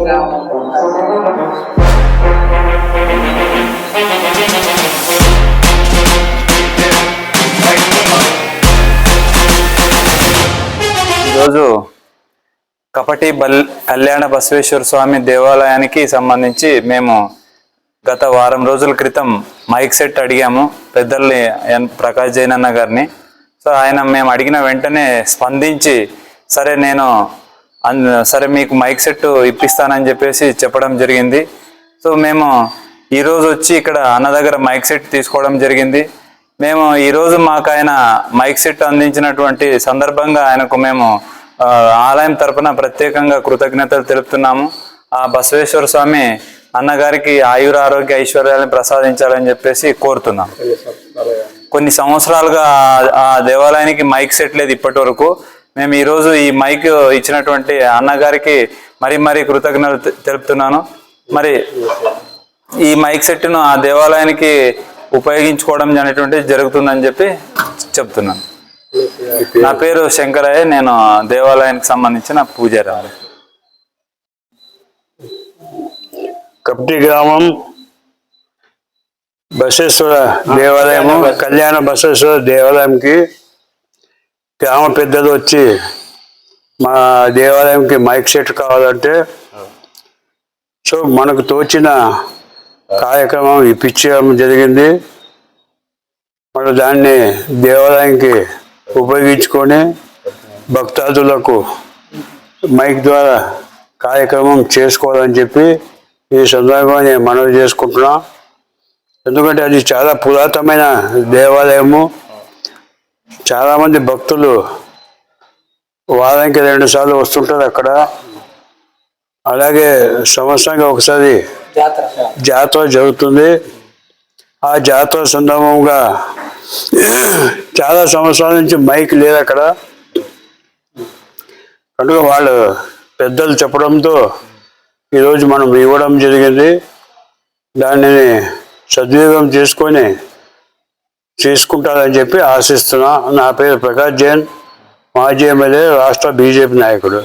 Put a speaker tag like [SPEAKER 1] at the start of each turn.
[SPEAKER 1] ఈరోజు కపటి కళ్యాణ బసవేశ్వర స్వామి దేవాలయానికి సంబంధించి మేము గత వారం రోజుల క్రితం మైక్ సెట్ అడిగాము పెద్దల్ని ప్రకాష్ జైన్ అన్న గారిని. సో ఆయన మేము అడిగిన వెంటనే స్పందించి సరే మీకు మైక్ సెట్ ఇప్పిస్తానని చెప్పేసి చెప్పడం జరిగింది. సో మేము ఈరోజు వచ్చి ఇక్కడ అన్న దగ్గర మైక్ సెట్ తీసుకోవడం జరిగింది. మేము ఈరోజు మాకు ఆయన మైక్ సెట్ అందించినటువంటి సందర్భంగా ఆయనకు మేము ఆలయం తరపున ప్రత్యేకంగా కృతజ్ఞతలు తెలుపుతున్నాము. ఆ బసవేశ్వర స్వామి అన్నగారికి ఆయుర ఆరోగ్య ఐశ్వర్యాలను ప్రసాదించాలని చెప్పేసి కోరుతున్నాం. కొన్ని సంవత్సరాలుగా ఆ దేవాలయానికి మైక్ సెట్ లేదు ఇప్పటి వరకు. మేము ఈరోజు ఈ మైక్ ఇచ్చినటువంటి అన్నగారికి మరీ కృతజ్ఞతలు తెలుపుతున్నాను. మరి ఈ మైక్ సెట్ను ఆ దేవాలయానికి ఉపయోగించుకోవడం అనేటువంటిది జరుగుతుందని చెప్పి చెప్తున్నాను. నా పేరు శంకరయ్య, నేను దేవాలయానికి సంబంధించిన పూజారి.
[SPEAKER 2] కపటి గ్రామం బసవేశ్వర దేవాలయము, కళ్యాణ బసవేశ్వర దేవాలయంకి గ్రామ పెద్దలు వచ్చి మా దేవాలయంకి మైక్ సెట్ కావాలంటే సో మనకు తోచిన కార్యక్రమం ఇప్పించడం జరిగింది. మనం దాన్ని దేవాలయానికి ఉపయోగించుకొని భక్తాదులకు మైక్ ద్వారా కార్యక్రమం చేసుకోవాలని చెప్పి ఈ సందర్భంగా నేను మనవి చేసుకుంటున్నా. ఎందుకంటే అది చాలా పురాతనమైన దేవాలయము. చాలామంది భక్తులు వారానికి 2 సార్లు వస్తుంటారు అక్కడ. అలాగే సంవత్సరానికి ఒకసారి జాతర జరుగుతుంది. ఆ జాతర సందర్భంగా చాలా సంవత్సరాల నుంచి మైక్ లేదు అక్కడ. కనుక వాళ్ళు పెద్దలు చెప్పడంతో ఈరోజు మనం ఇవ్వడం జరిగింది. దానిని సద్వినియోగం చేసుకుంటారని చెప్పి ఆశిస్తున్నా. నా పేరు ప్రకాష్ జైన్, మాజీ ఎమ్మెల్యే, రాష్ట్ర బీజేపీ నాయకుడు.